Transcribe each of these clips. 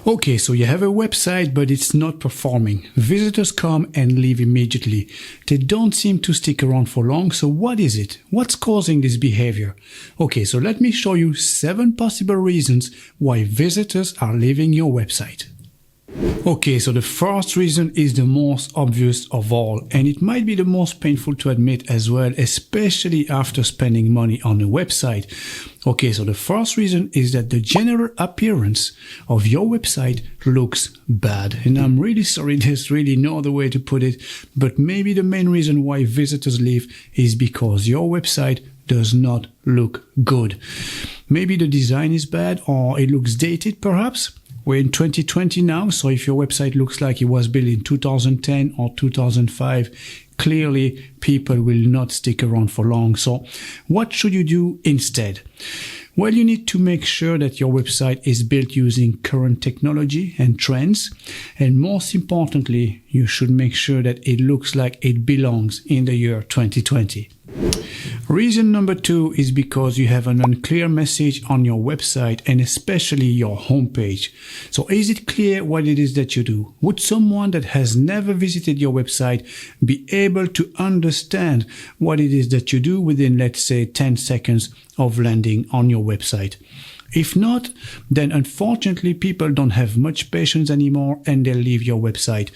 Okay, so you have a website, but it's not performing. Visitors come and leave immediately. They don't seem to stick around for long, so what is it? What's causing this behavior? Okay, so let me show you 7 possible reasons why visitors are leaving your website. Okay, so the first reason is the most obvious of all, and it might be the most painful to admit as well, especially after spending money on a website. Okay, so the first reason is that the general appearance of your website looks bad. And I'm really sorry, there's really no other way to put it, but maybe the main reason why visitors leave is because your website does not look good. Maybe the design is bad, or it looks dated perhaps. We're in 2020 now, so if your website looks like it was built in 2010 or 2005, clearly people will not stick around for long. So what should you do instead? Well, you need to make sure that your website is built using current technology and trends. And most importantly, you should make sure that it looks like it belongs in the year 2020. Reason number 2 is because you have an unclear message on your website and especially your homepage. So is it clear what it is that you do? Would someone that has never visited your website be able to understand what it is that you do within, let's say, 10 seconds of landing on your website? If not, then unfortunately people don't have much patience anymore and they'll leave your website.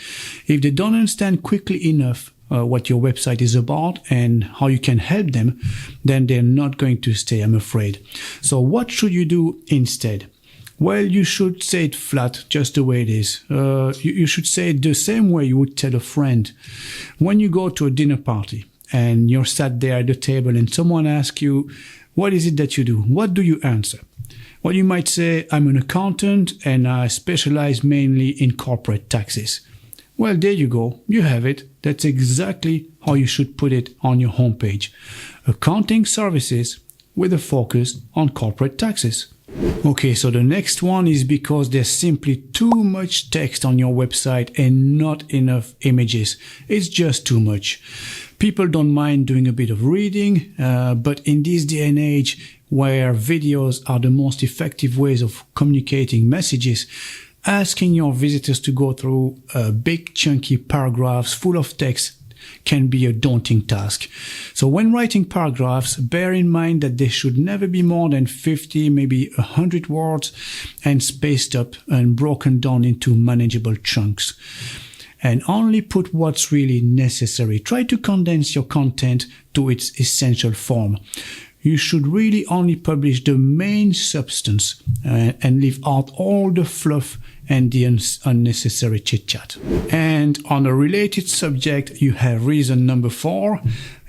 If they don't understand quickly enough what your website is about and how you can help them, then they're not going to stay, I'm afraid. So what should you do instead? Well, you should say it flat, just the way it is. You should say it the same way you would tell a friend. When you go to a dinner party and you're sat there at the table and someone asks you, what is it that you do? What do you answer? Well, you might say, I'm an accountant and I specialize mainly in corporate taxes. Well, there you go. You have it. That's exactly how you should put it on your homepage. Accounting services with a focus on corporate taxes. Okay, so the next one is because there's simply too much text on your website and not enough images. It's just too much. People don't mind doing a bit of reading, but in this day and age where videos are the most effective ways of communicating messages, asking your visitors to go through big chunky paragraphs full of text can be a daunting task. So when writing paragraphs, bear in mind that they should never be more than 50, maybe 100 words and spaced up and broken down into manageable chunks. And only put what's really necessary. Try to condense your content to its essential form. You should really only publish the main substance and leave out all the fluff and the unnecessary chit-chat. And on a related subject, you have reason number 4.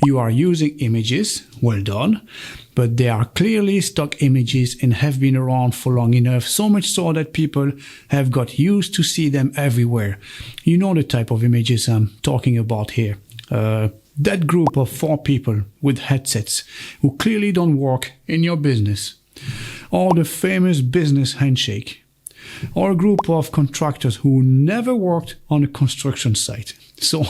You are using images. Well done. But they are clearly stock images and have been around for long enough, so much so that people have got used to see them everywhere. You know the type of images I'm talking about here. That group of 4 people with headsets who clearly don't work in your business. Or the famous business handshake. Or a group of contractors who never worked on a construction site. So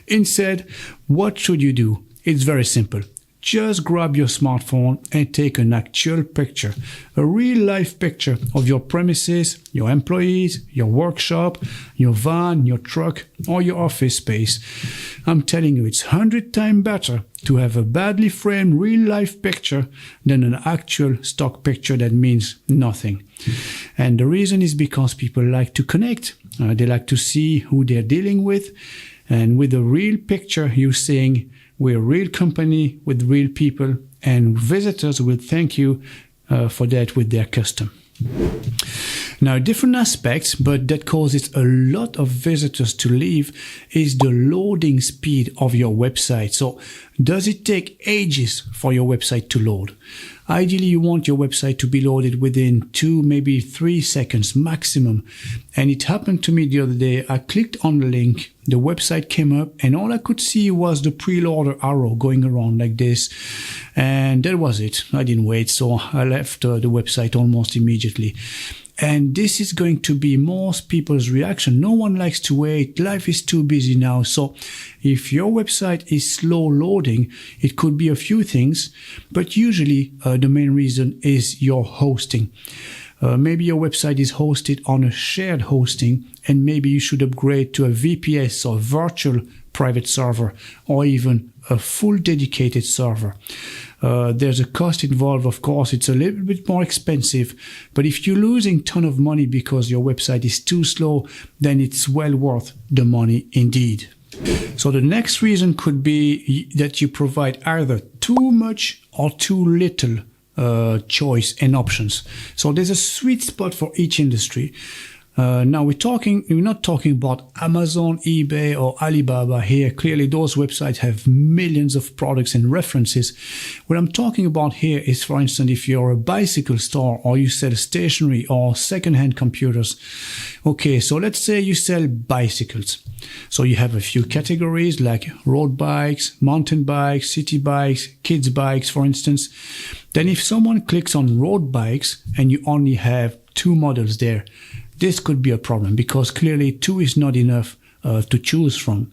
instead, what should you do? It's very simple. Just grab your smartphone and take an actual picture, a real-life picture of your premises, your employees, your workshop, your van, your truck, or your office space. I'm telling you, it's 100 times better to have a badly framed real-life picture than an actual stock picture that means nothing. And the reason is because people like to connect. They like to see who they're dealing with. And with a real picture, you're saying, we're a real company with real people, and visitors will thank you for that with their custom. Now, different aspects, but that causes a lot of visitors to leave, is the loading speed of your website. So, does it take ages for your website to load? Ideally, you want your website to be loaded within 2, maybe 3 seconds maximum. And it happened to me the other day. I clicked on the link, the website came up, and all I could see was the preloader arrow going around like this. And that was it. I didn't wait, so I left the website almost immediately. And this is going to be most people's reaction. No one likes to wait. Life is too busy now. So if your website is slow loading, it could be a few things, but usually the main reason is your hosting. Maybe your website is hosted on a shared hosting, and maybe you should upgrade to a VPS or virtual private server, or even a full dedicated server. There's a cost involved, of course. It's a little bit more expensive, but if you're losing a ton of money because your website is too slow, then it's well worth the money indeed. So the next reason could be that you provide either too much or too little choice and options. So there's a sweet spot for each industry. Now we're not talking about Amazon, eBay, or Alibaba here. Clearly those websites have millions of products and references. What I'm talking about here is, for instance, if you're a bicycle store or you sell stationery or second-hand computers. Okay, so let's say you sell bicycles. So you have a few categories like road bikes, mountain bikes, city bikes, kids bikes, for instance. Then if someone clicks on road bikes and you only have 2 models there, this could be a problem, because clearly 2 is not enough to choose from.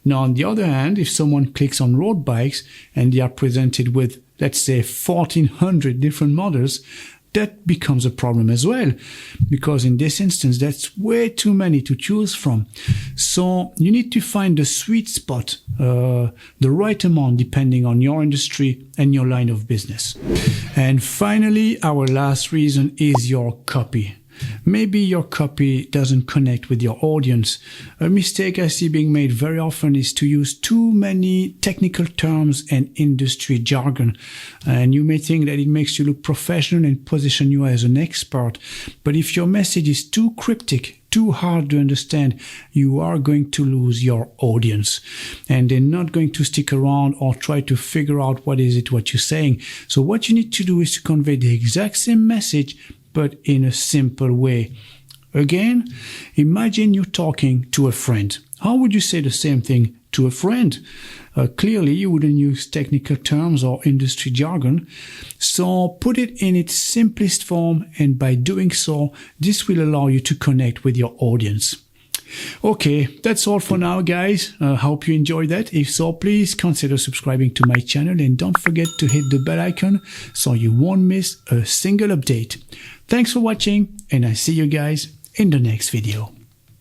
Now, on the other hand, if someone clicks on road bikes and they are presented with, let's say, 1,400 different models, that becomes a problem as well, because in this instance, that's way too many to choose from. So you need to find the sweet spot, the right amount, depending on your industry and your line of business. And finally, our last reason is your copy. Maybe your copy doesn't connect with your audience. A mistake I see being made very often is to use too many technical terms and industry jargon. And you may think that it makes you look professional and position you as an expert. But if your message is too cryptic, too hard to understand, you are going to lose your audience. And they're not going to stick around or try to figure out what you're saying. So what you need to do is to convey the exact same message, but in a simple way. Again, imagine you're talking to a friend. How would you say the same thing to a friend? Clearly, you wouldn't use technical terms or industry jargon. So put it in its simplest form, and by doing so, this will allow you to connect with your audience. Okay, that's all for now, guys. Hope you enjoyed that. If so, please consider subscribing to my channel, and don't forget to hit the bell icon so you won't miss a single update. Thanks for watching, and I see you guys in the next video.